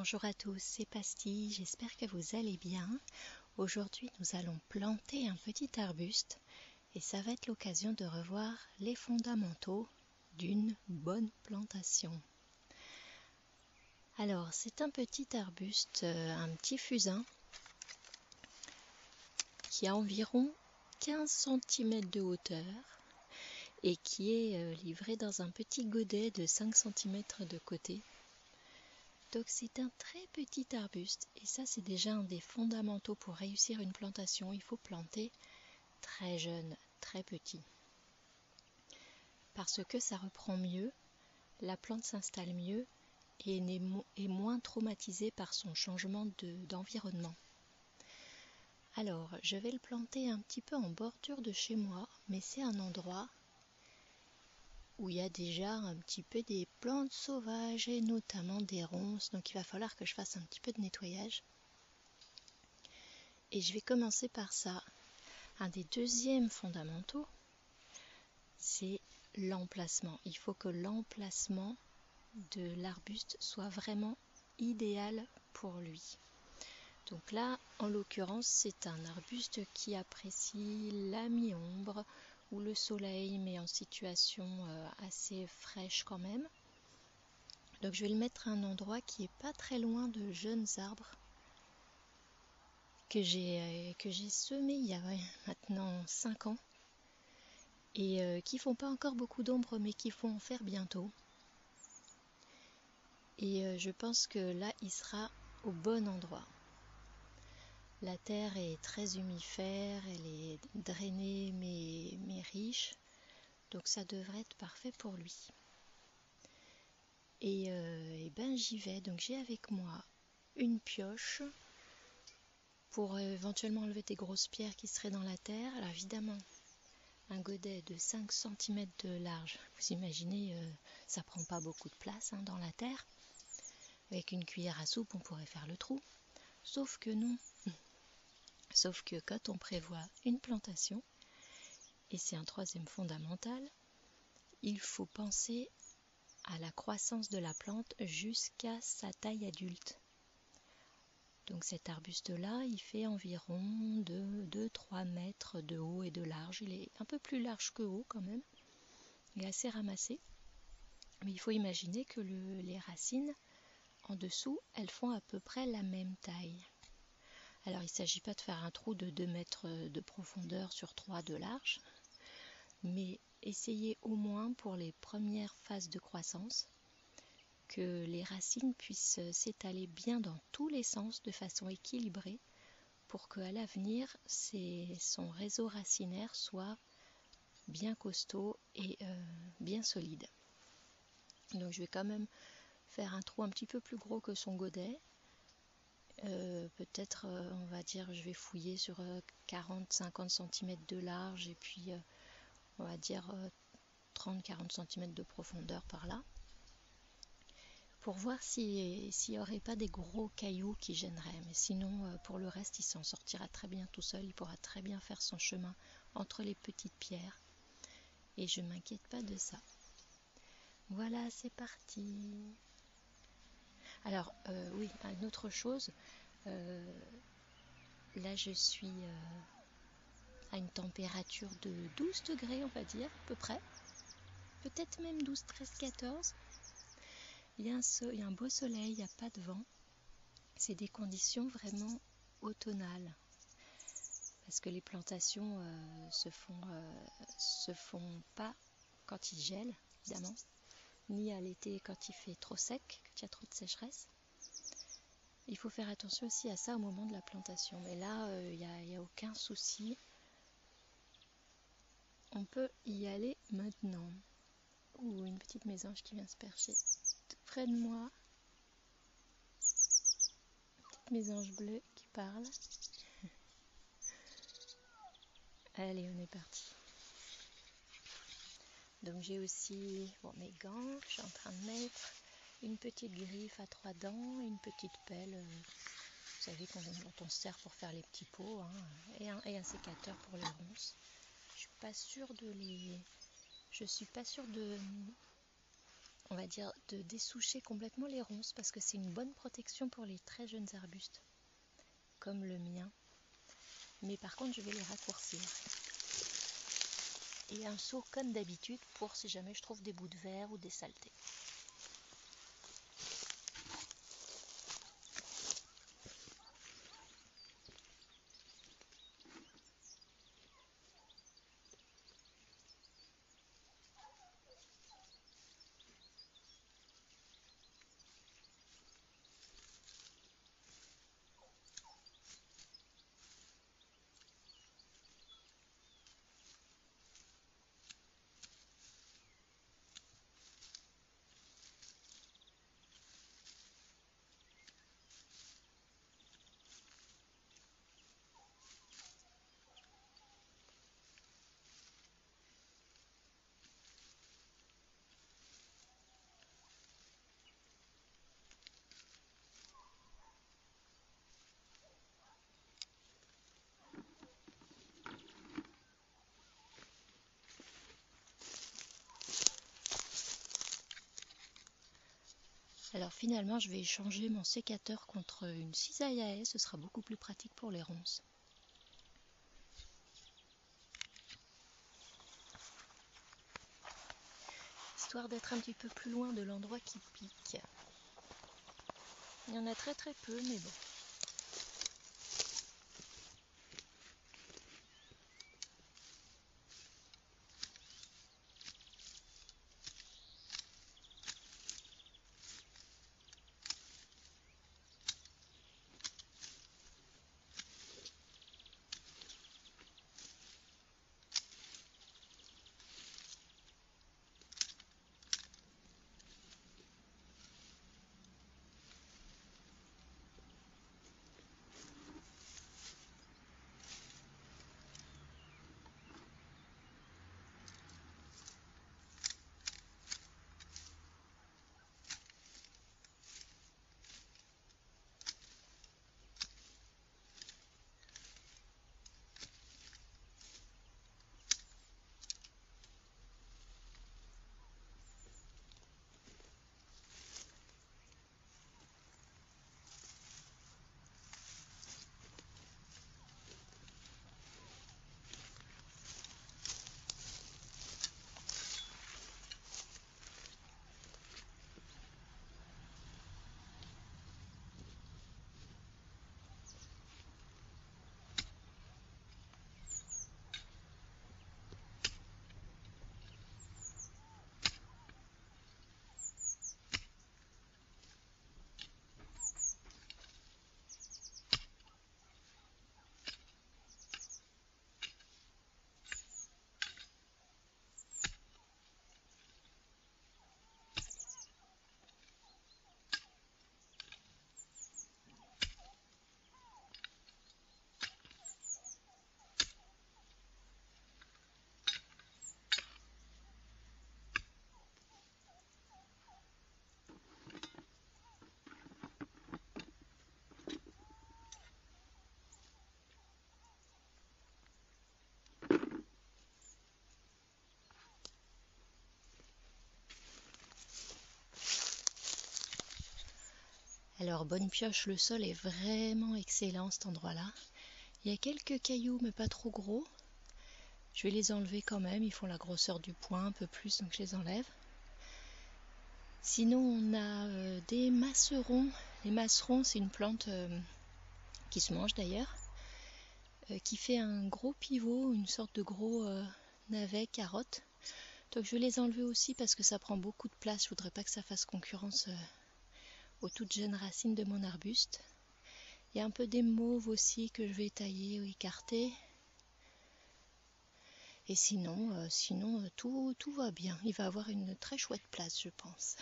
Bonjour à tous, c'est Pastille, j'espère que vous allez bien. Aujourd'hui, nous allons planter un petit arbuste et ça va être l'occasion de revoir les fondamentaux d'une bonne plantation. Alors, c'est un petit arbuste, un petit fusain qui a environ 15 cm de hauteur et qui est livré dans un petit godet de 5 cm de côté. Donc c'est un très petit arbuste et ça c'est déjà un des fondamentaux pour réussir une plantation. Il faut planter très jeune, très petit. Parce que ça reprend mieux, la plante s'installe mieux et est moins traumatisée par son changement d'environnement. Alors je vais le planter un petit peu en bordure de chez moi, mais c'est un endroit où il y a déjà un petit peu des plantes sauvages et notamment des ronces, donc il va falloir que je fasse un petit peu de nettoyage. Et je vais commencer par ça. Un des deuxièmes fondamentaux, c'est l'emplacement. Il faut que l'emplacement de l'arbuste soit vraiment idéal pour lui. Donc là, en l'occurrence, c'est un arbuste qui apprécie la mi-ombre ou le soleil, mais en situation assez fraîche quand même. Donc je vais le mettre à un endroit qui n'est pas très loin de jeunes arbres que j'ai semés il y a maintenant 5 ans et qui font pas encore beaucoup d'ombre mais qui vont en faire bientôt. Et je pense que là il sera au bon endroit. La terre est très humifère, elle est drainée mais riche, donc ça devrait être parfait pour lui. Et ben j'y vais, donc j'ai avec moi une pioche pour éventuellement enlever des grosses pierres qui seraient dans la terre. Alors évidemment, un godet de 5 cm de large, vous imaginez, ça prend pas beaucoup de place dans la terre. Avec une cuillère à soupe, on pourrait faire le trou. Sauf que non. Sauf que quand on prévoit une plantation, et c'est un troisième fondamental, il faut penser à la croissance de la plante jusqu'à sa taille adulte. Donc cet arbuste-là, il fait environ 2-3 mètres de haut et de large. Il est un peu plus large que haut quand même. Il est assez ramassé. Mais il faut imaginer que les racines en dessous, elles font à peu près la même taille. Alors il ne s'agit pas de faire un trou de 2 mètres de profondeur sur 3 de large, mais essayez au moins pour les premières phases de croissance que les racines puissent s'étaler bien dans tous les sens de façon équilibrée pour qu'à l'avenir son réseau racinaire soit bien costaud et bien solide. Donc je vais quand même faire un trou un petit peu plus gros que son godet. Peut-être on va dire je vais fouiller sur 40-50 cm de large et puis on va dire 30-40 cm de profondeur par là, pour voir s'il n'y aurait pas des gros cailloux qui gêneraient. Mais sinon pour le reste il s'en sortira très bien tout seul, il pourra très bien faire son chemin entre les petites pierres et je ne m'inquiète pas de ça. Voilà, c'est parti. Alors oui, une autre chose, là je suis à une température de 12 degrés on va dire à peu près, peut-être même 12, 13, 14. Il y a un beau soleil, il n'y a pas de vent. C'est des conditions vraiment automnales parce que les plantations se font pas quand il gèle évidemment, ni à l'été quand il fait trop sec, quand il y a trop de sécheresse. Il faut faire attention aussi à ça au moment de la plantation. Mais là, il n'y a aucun souci. On peut y aller maintenant. Ouh, une petite mésange qui vient se percher tout près de moi. Petite mésange bleue qui parle. Allez, on est parti. Donc j'ai aussi mes gants que je suis en train de mettre. Une petite griffe à 3 dents, une petite pelle, vous savez, dont on se sert pour faire les petits pots, et un sécateur pour les ronces. Je suis pas sûre de on va dire, de dessoucher complètement les ronces parce que c'est une bonne protection pour les très jeunes arbustes, comme le mien. Mais par contre, je vais les raccourcir. Et un seau comme d'habitude pour si jamais je trouve des bouts de verre ou des saletés. Alors finalement, je vais échanger mon sécateur contre une cisaille à haie, ce sera beaucoup plus pratique pour les ronces. Histoire d'être un petit peu plus loin de l'endroit qui pique. Il y en a très très peu, mais bon. Alors bonne pioche, le sol est vraiment excellent cet endroit-là. Il y a quelques cailloux mais pas trop gros. Je vais les enlever quand même, ils font la grosseur du poing, un peu plus, donc je les enlève. Sinon on a des masserons. Les masserons c'est une plante qui se mange d'ailleurs, qui fait un gros pivot, une sorte de gros navet carotte. Donc je vais les enlever aussi parce que ça prend beaucoup de place, je voudrais pas que ça fasse concurrence aux toutes jeunes racines de mon arbuste. Il y a un peu des mauves aussi que je vais tailler ou écarter. Et sinon, tout va bien. Il va avoir une très chouette place, je pense.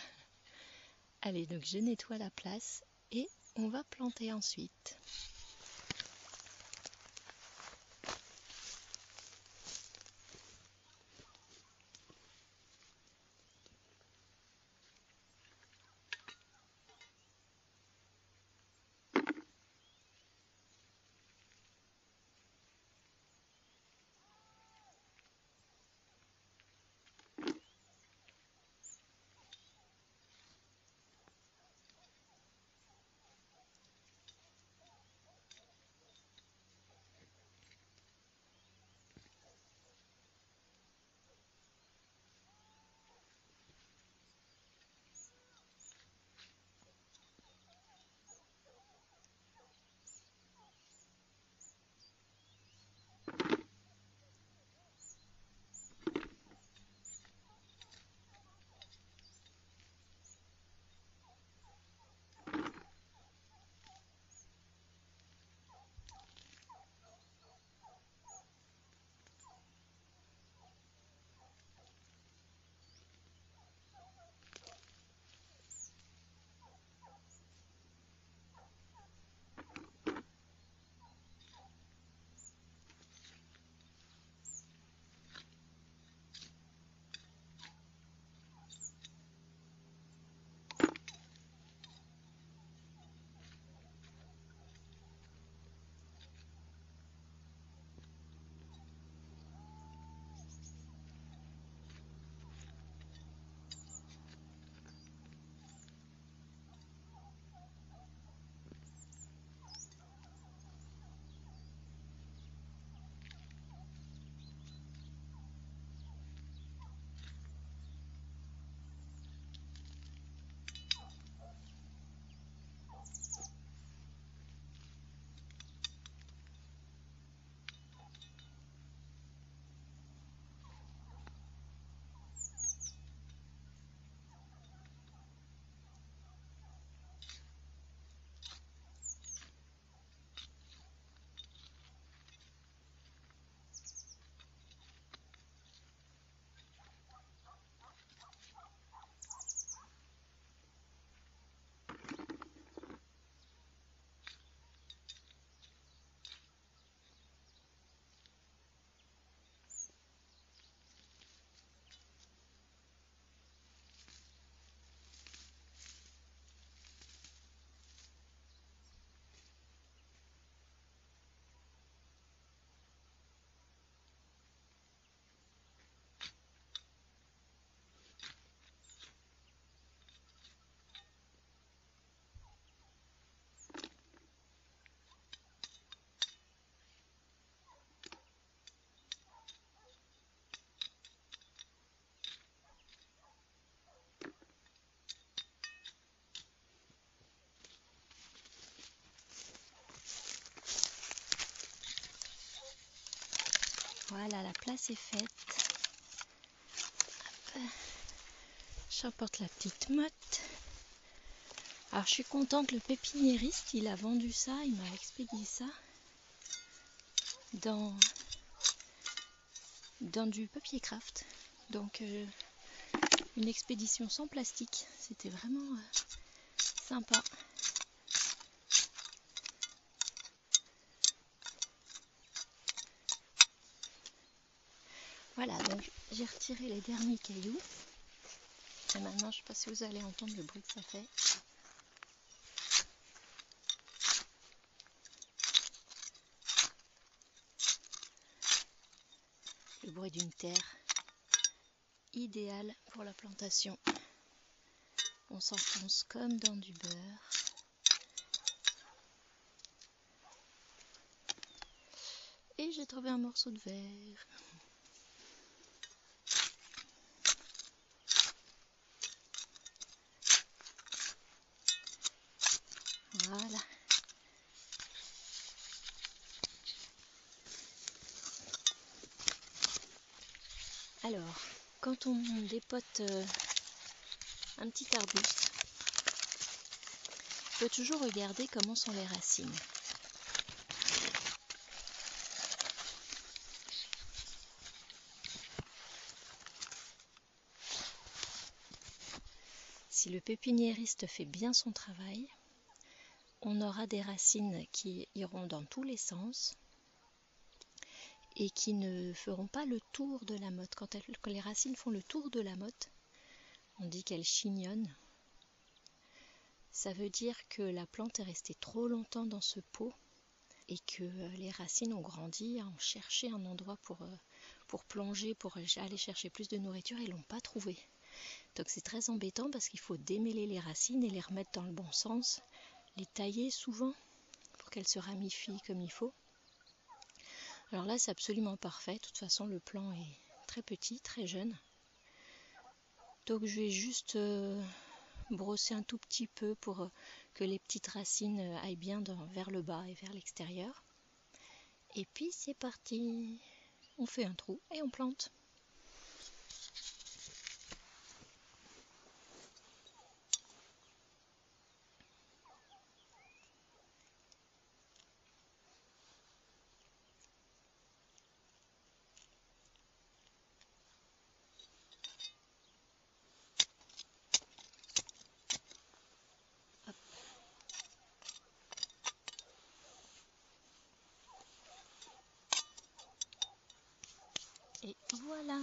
Allez, donc je nettoie la place et on va planter ensuite. Voilà, la place est faite. J'apporte la petite motte. Alors je suis contente, le pépiniériste, il a vendu ça, il m'a expédié ça dans du papier craft. Donc une expédition sans plastique, c'était vraiment sympa. Voilà, donc j'ai retiré les derniers cailloux. Et maintenant, je ne sais pas si vous allez entendre le bruit que ça fait. Le bruit d'une terre idéale pour la plantation. On s'enfonce comme dans du beurre. Et j'ai trouvé un morceau de verre. Voilà. Alors, quand on dépote un petit arbuste, il faut toujours regarder comment sont les racines. Si le pépiniériste fait bien son travail, on aura des racines qui iront dans tous les sens et qui ne feront pas le tour de la motte. Quand les racines font le tour de la motte, on dit qu'elles chignonnent. Ça veut dire que la plante est restée trop longtemps dans ce pot et que les racines ont grandi, ont cherché un endroit pour plonger, pour aller chercher plus de nourriture et ne l'ont pas trouvé. Donc c'est très embêtant parce qu'il faut démêler les racines et les remettre dans le bon sens, les tailler souvent pour qu'elles se ramifient comme il faut. Alors là c'est absolument parfait, de toute façon le plant est très petit, très jeune. Donc je vais juste brosser un tout petit peu pour que les petites racines aillent bien vers le bas et vers l'extérieur. Et puis c'est parti, on fait un trou et on plante. Et voilà.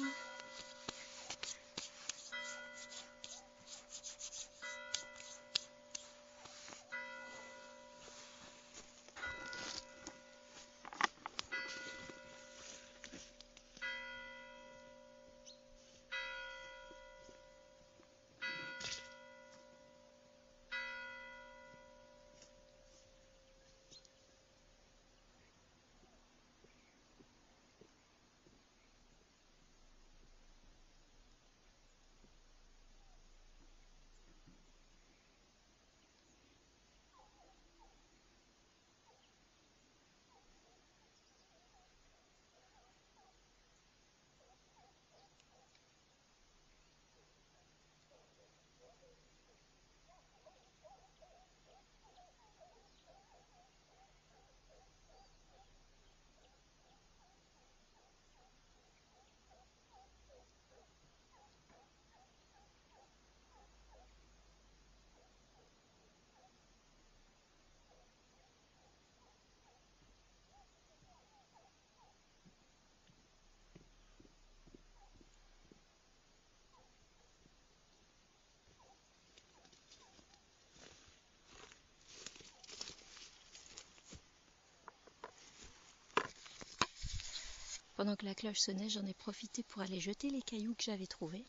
Pendant que la cloche sonnait, j'en ai profité pour aller jeter les cailloux que j'avais trouvés.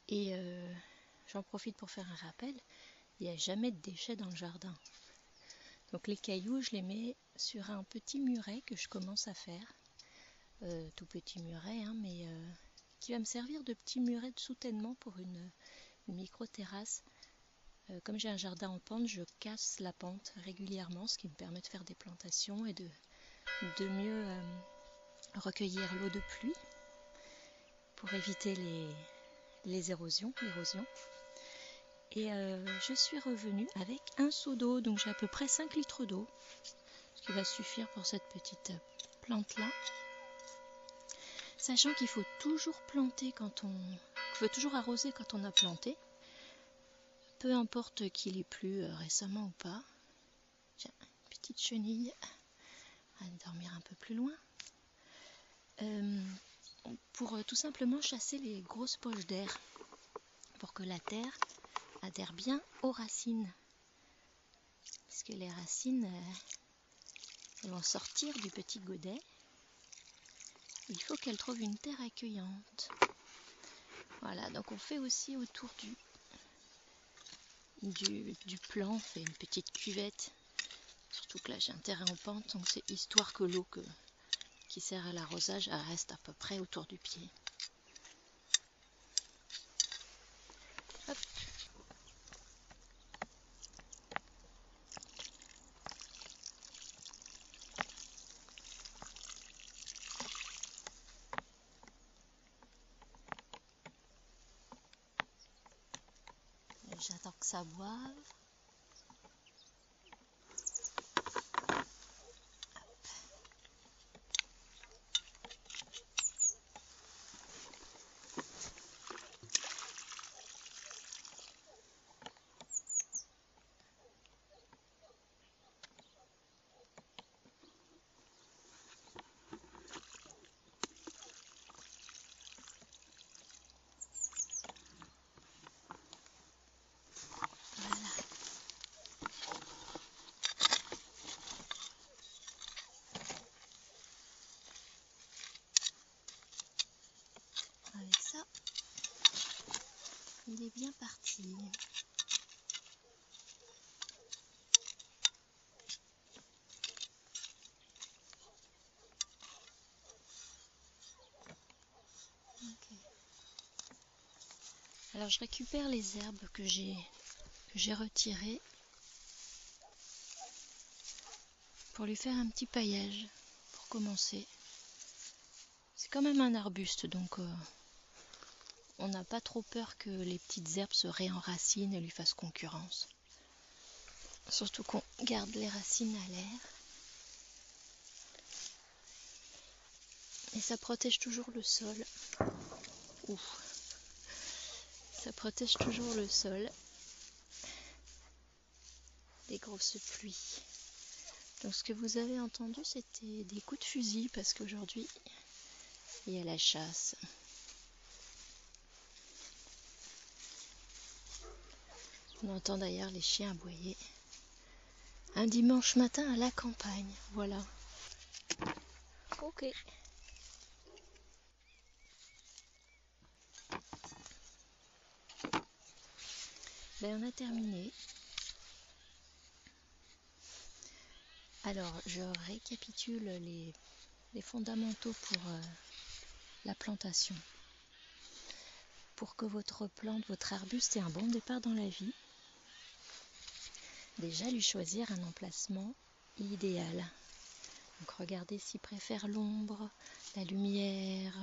Et j'en profite pour faire un rappel, il n'y a jamais de déchets dans le jardin. Donc les cailloux, je les mets sur un petit muret que je commence à faire. Tout petit muret, hein, mais qui va me servir de petit muret de soutènement pour une micro-terrasse. Comme j'ai un jardin en pente, je casse la pente régulièrement, ce qui me permet de faire des plantations et de mieux recueillir l'eau de pluie pour éviter l'érosion. Et je suis revenue avec un seau d'eau, donc j'ai à peu près 5 litres d'eau, ce qui va suffire pour cette petite plante-là. Sachant qu'il faut toujours planter qu'il faut toujours arroser quand on a planté, peu importe qu'il ait plu récemment ou pas. Tiens, une petite chenille, elle va dormir un peu plus loin. Pour tout simplement chasser les grosses poches d'air, pour que la terre adhère bien aux racines. Parce que les racines elles vont sortir du petit godet. Il faut qu'elles trouvent une terre accueillante. Voilà, donc on fait aussi autour du plan, on fait une petite cuvette. Surtout que là j'ai un terrain en pente, donc c'est histoire que l'eau qui sert à l'arrosage reste à peu près autour du pied. Hop. J'attends que ça boive. Avec ça, il est bien parti. Okay. Alors je récupère les herbes que j'ai retirées pour lui faire un petit paillage pour commencer. C'est quand même un arbuste, donc on n'a pas trop peur que les petites herbes se réenracinent et lui fassent concurrence. Surtout qu'on garde les racines à l'air. Et ça protège toujours le sol. Ouf. Ça protège toujours le sol des grosses pluies. Donc ce que vous avez entendu, c'était des coups de fusil parce qu'aujourd'hui il y a la chasse. On entend d'ailleurs les chiens aboyer. Un dimanche matin à la campagne, voilà. Ok. Ben on a terminé. Alors je récapitule les fondamentaux pour la plantation. Pour que votre plante, votre arbuste ait un bon départ dans la vie, déjà lui choisir un emplacement idéal. Donc regardez s'il préfère l'ombre, la lumière,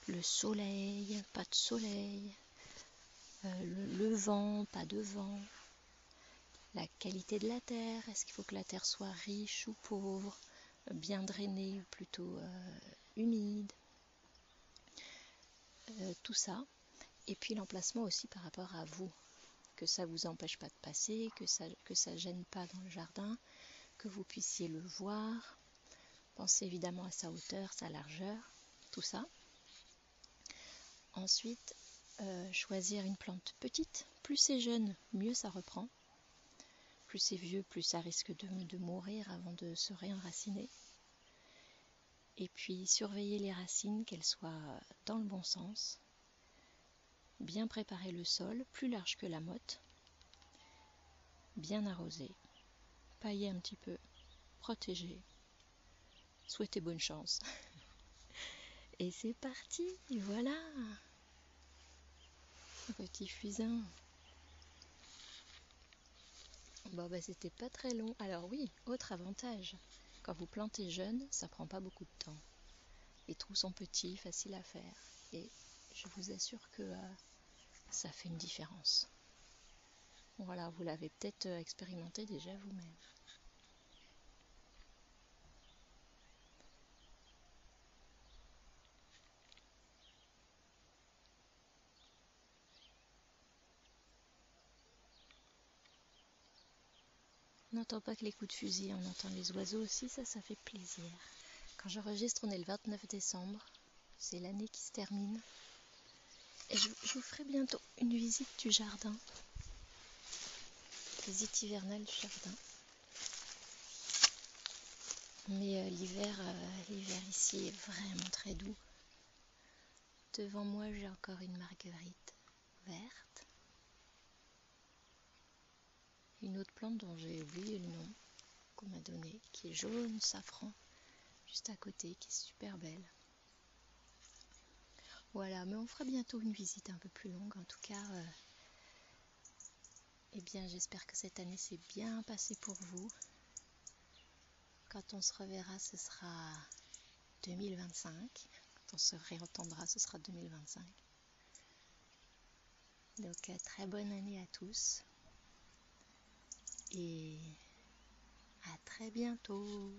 le soleil, pas de soleil, le vent, pas de vent, la qualité de la terre, est-ce qu'il faut que la terre soit riche ou pauvre, bien drainée ou plutôt humide, tout ça. Et puis l'emplacement aussi par rapport à vous, que ça ne vous empêche pas de passer, que ça gêne pas dans le jardin, que vous puissiez le voir. Pensez évidemment à sa hauteur, sa largeur, tout ça. Ensuite, choisir une plante petite. Plus c'est jeune, mieux ça reprend. Plus c'est vieux, plus ça risque de mourir avant de se réenraciner. Et puis surveiller les racines, qu'elles soient dans le bon sens. Bien préparer le sol, plus large que la motte. Bien arroser. Pailler un petit peu. Protéger. Souhaiter bonne chance. Et c'est parti, voilà. Petit fusain. Bon bah c'était pas très long. Alors oui, autre avantage. Quand vous plantez jeune, ça prend pas beaucoup de temps. Les trous sont petits, faciles à faire. Et je vous assure que ça fait une différence. Voilà, vous l'avez peut-être expérimenté déjà vous-même. On n'entend pas que les coups de fusil, on entend les oiseaux aussi, ça fait plaisir. Quand j'enregistre, on est le 29 décembre, c'est l'année qui se termine. Et je vous ferai bientôt une visite du jardin, visite hivernale du jardin. Mais l'hiver ici est vraiment très doux. Devant moi, j'ai encore une marguerite verte. Une autre plante dont j'ai oublié le nom, qu'on m'a donné, qui est jaune safran, juste à côté, qui est super belle. Voilà, mais on fera bientôt une visite un peu plus longue. En tout cas, eh bien, j'espère que cette année s'est bien passée pour vous. Quand on se reverra, ce sera 2025. Quand on se réentendra, ce sera 2025. Donc, très bonne année à tous. Et à très bientôt.